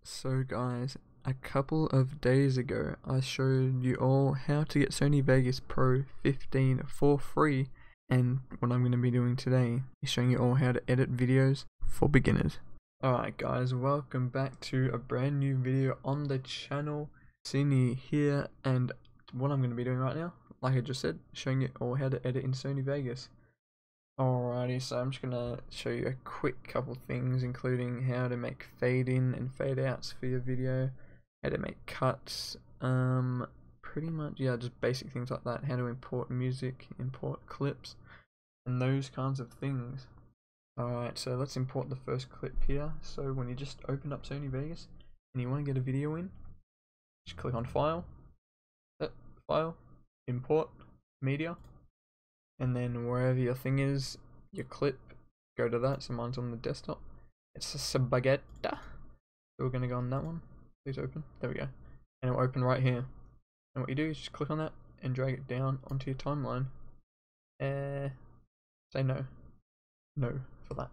So guys, a couple of days ago I showed you all how to get Sony Vegas Pro 15 for free, and what I'm going to be doing today is showing you all how to edit videos for beginners. Alright guys, welcome back to a brand new video on the channel. Sony here, and what I'm going to be doing right now, like I just said, showing you all how to edit in Sony Vegas. Alrighty, so I'm just gonna show you a quick couple things, including how to make fade in and fade outs for your video, how to make cuts, pretty much, yeah, just basic things like that, how to import music, import clips, and those kinds of things. Alright, so let's import the first clip here. So when you just open up Sony Vegas and you want to get a video in, just click on File, Import, Media, and then wherever your thing is, your clip, go to that. So mine's on the desktop. It's a spaghetti. So we're gonna go on that one. Please open. There we go. And it'll open right here. And what you do is just click on that and drag it down onto your timeline. Say no. No for that.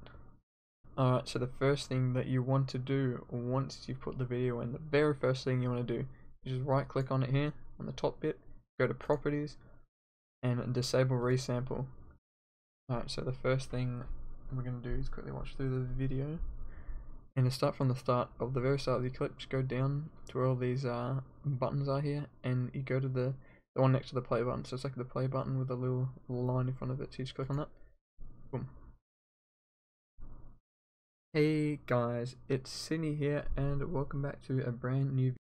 Alright, so the first thing that you want to do once you've put the video in, the very first thing you want to do is just right click on it here on the top bit, go to properties, and disable resample. Alright, so the first thing we're going to do is quickly watch through the video, and to start from the start of the very start of the clip, just go down to where all these buttons are here, and you go to the one next to the play button. So it's like the play button with a little line in front of it, so you just click on that. Boom. Hey guys, it's Sydney here, and welcome back to a brand new video.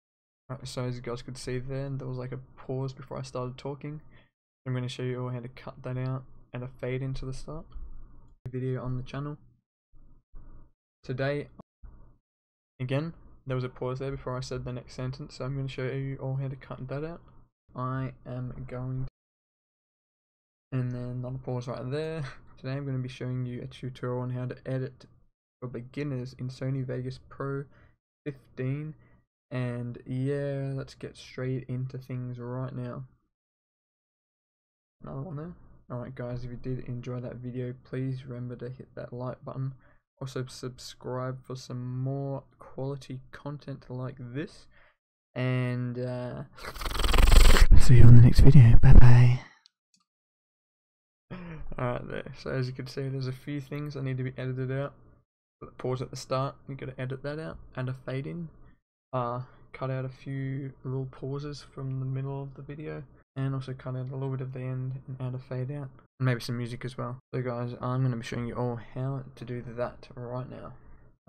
Alright, so as you guys could see there was like a pause before I started talking. I'm going to show you all how to cut that out and a fade into the start video on the channel. Today, again, there was a pause there before I said the next sentence, so I'm going to show you all how to cut that out. I am going to, and then another pause right there. Today I'm going to be showing you a tutorial on how to edit for beginners in Sony Vegas Pro 15, and yeah, let's get straight into things right now. Another one there. Alright guys, if you did enjoy that video, please remember to hit that like button. Also subscribe for some more quality content like this. And see you on the next video. Bye bye. Alright there. So as you can see, there's a few things that need to be edited out. Pause at the start, you gotta edit that out. And a fade in. Cut out a few little pauses from the middle of the video. And also cut out a little bit of the end and add a fade out, and maybe some music as well. So guys, I'm going to be showing you all how to do that right now.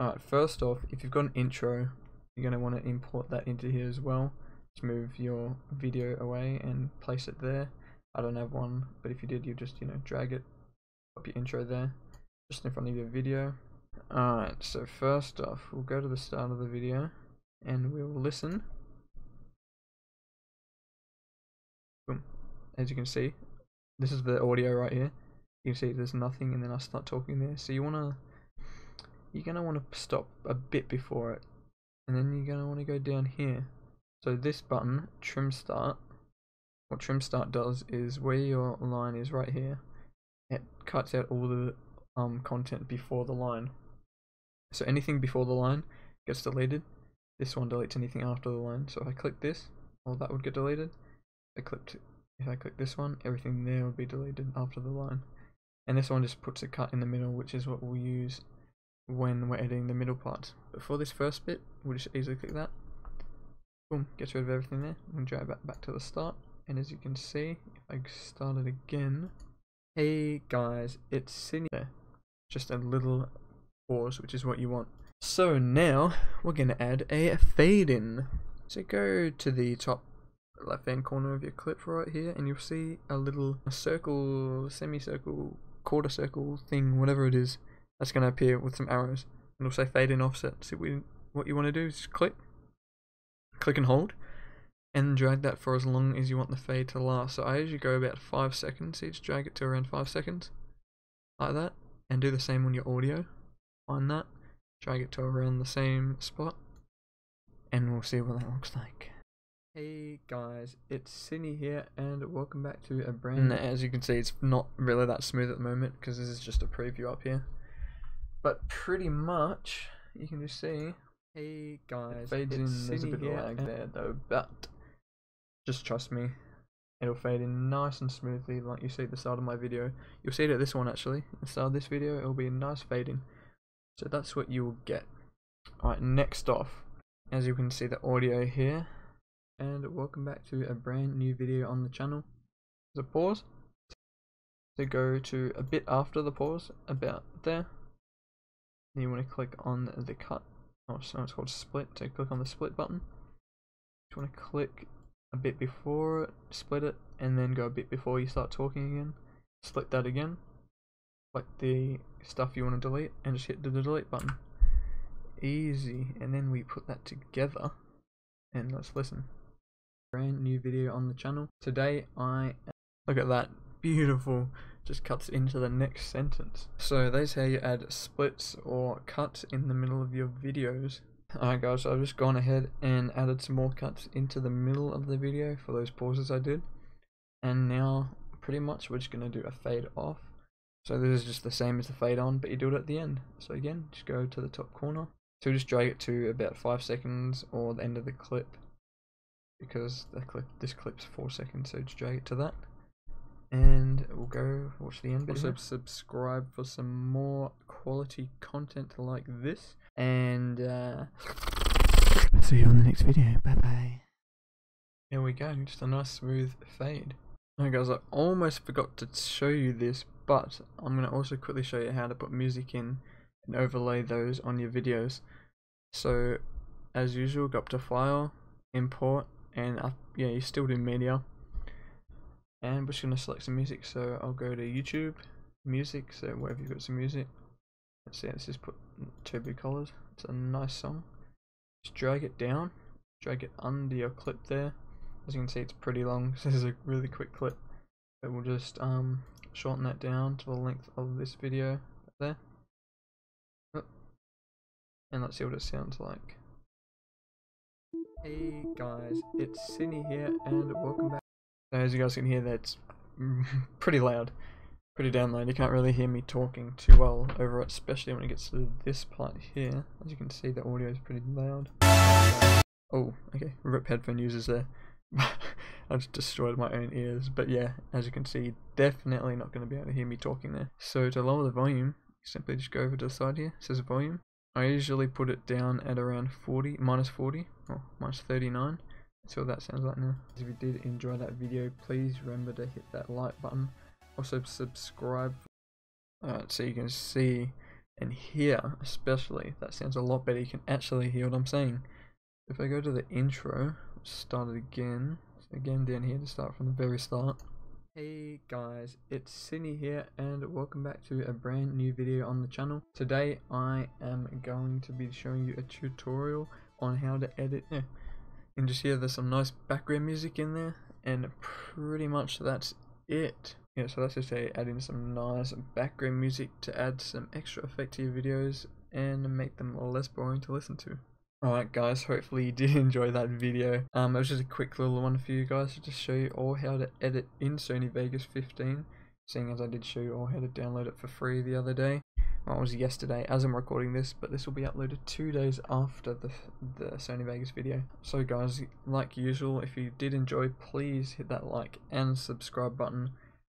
Alright, first off, if you've got an intro, you're going to want to import that into here as well. Just move your video away and place it there. I don't have one, but if you did, you just, drag it, pop your intro there, just in front of your video. Alright, so first off, we'll go to the start of the video and we'll listen. Boom. As you can see, this is the audio right here. You can see there's nothing, and then I start talking there. So you're gonna want to stop a bit before it, and then you're gonna want to go down here. So this button, trim start, what trim start does is where your line is right here, it cuts out all the content before the line. So anything before the line gets deleted. This one deletes anything after the line. So if I click this, all that would get deleted. If I click this one, everything there will be deleted after the line. And this one just puts a cut in the middle, which is what we'll use when we're editing the middle parts. But for this first bit, we'll just easily click that. Boom, gets rid of everything there. I'm going to drag back to the start. And as you can see, if I start it again, hey guys, it's sitting there. Just a little pause, which is what you want. So now, we're going to add a fade in. So go to the top left hand corner of your clip right here, and you'll see a circle, semicircle, quarter circle thing, whatever it is, that's going to appear with some arrows, and it'll say fade in offset. So what you want to do is just click and hold, and drag that for as long as you want the fade to last. So I usually go about 5 seconds, so you just drag it to around 5 seconds, like that, and do the same on your audio. Find that, drag it to around the same spot, and we'll see what that looks like. Hey guys, it's Sydney here, and welcome back to a brand new. As you can see, it's not really that smooth at the moment because this is just a preview up here, but pretty much you can just see Hey guys, it fades in, there's a bit of lag there though, but just trust me, it'll fade in nice and smoothly like you see at the start of my video. You'll see it at this one actually, at the start of this video it'll be a nice fading. So that's what you will get. Alright, next off, as you can see the audio here, and welcome back to a brand new video on the channel. There's a pause, to go to a bit after the pause, about there. Then you want to click on the cut. Oh, so it's called split, so click on the split button. You want to click a bit before it, split it, and then go a bit before you start talking again. Split that again, like the stuff you want to delete, and just hit the delete button. Easy, and then we put that together, and let's listen. Brand new video on the channel. Today look at that, beautiful. Just cuts into the next sentence. So that's how you add splits or cuts in the middle of your videos. Alright guys, so I've just gone ahead and added some more cuts into the middle of the video for those pauses I did. And now pretty much we're just going to do a fade off. So this is just the same as the fade on, but you do it at the end. So again, just go to the top corner. So just drag it to about 5 seconds or the end of the clip. Because this clip's 4 seconds, so just drag it to that. And we'll go watch the end bit. Also subscribe for some more quality content like this. And see you on the next video. Bye bye. Here we go, just a nice smooth fade. Alright guys, I almost forgot to show you this, but I'm going to also quickly show you how to put music in and overlay those on your videos. So as usual, go up to File, Import, and yeah, you still do Media. And we're just going to select some music, so I'll go to YouTube, Music, so wherever you've got some music. Let's see, let's just put Tobu Colors. It's a nice song. Just drag it down, drag it under your clip there. As you can see, it's pretty long, so this is a really quick clip. But we'll just shorten that down to the length of this video there. And let's see what it sounds like. Hey guys, it's Sony here, and welcome back. As you guys can hear, that's pretty loud, pretty damn loud. You can't really hear me talking too well over it, especially when it gets to this part here. As you can see, the audio is pretty loud. Oh, okay, rip headphone users there. I just destroyed my own ears, but yeah, as you can see, definitely not going to be able to hear me talking there. So to lower the volume, simply just go over to the side here, it says volume. I usually put it down at around 40, minus 40, or minus 39. That's what that sounds like now. If you did enjoy that video, please remember to hit that like button. Also subscribe. So you can see and hear, especially, that sounds a lot better. You can actually hear what I'm saying. If I go to the intro, start it again. So again down here to start from the very start. Hey guys, it's Sydney here, and welcome back to a brand new video on the channel. Today I am going to be showing you a tutorial on how to edit. And just hear there's some nice background music in there, and pretty much that's it. Yeah, so let's just say add in some nice background music to add some extra effect to your videos and make them less boring to listen to. Alright guys, hopefully you did enjoy that video. It was just a quick little one for you guys to just show you all how to edit in Sony Vegas 15, seeing as I did show you all how to download it for free the other day. Well, it was yesterday as I'm recording this, but this will be uploaded 2 days after the Sony Vegas video. So guys, like usual, if you did enjoy, please hit that like and subscribe button.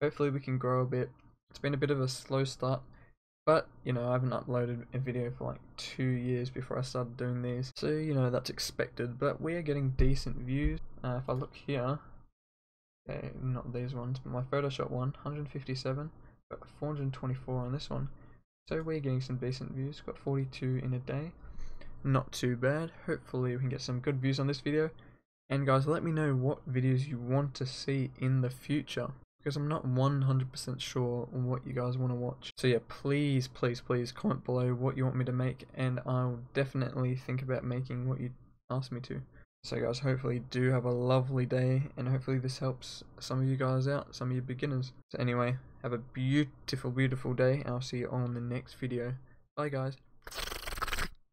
Hopefully we can grow a bit. It's been a bit of a slow start, but you know, I haven't uploaded a video for like 2 years before I started doing these, so you know, that's expected, but we are getting decent views. If I look here, okay, not these ones, but my Photoshop one, 157, got 424 on this one. So we're getting some decent views, got 42 in a day, not too bad. Hopefully we can get some good views on this video. And guys, let me know what videos you want to see in the future, because I'm not 100% sure on what you guys want to watch. So yeah, please comment below what you want me to make, and I'll definitely think about making what you asked me to. So guys, hopefully you do have a lovely day, and hopefully this helps some of you guys out, some of you beginners. So anyway, have a beautiful day, and I'll see you all in the next video. Bye guys.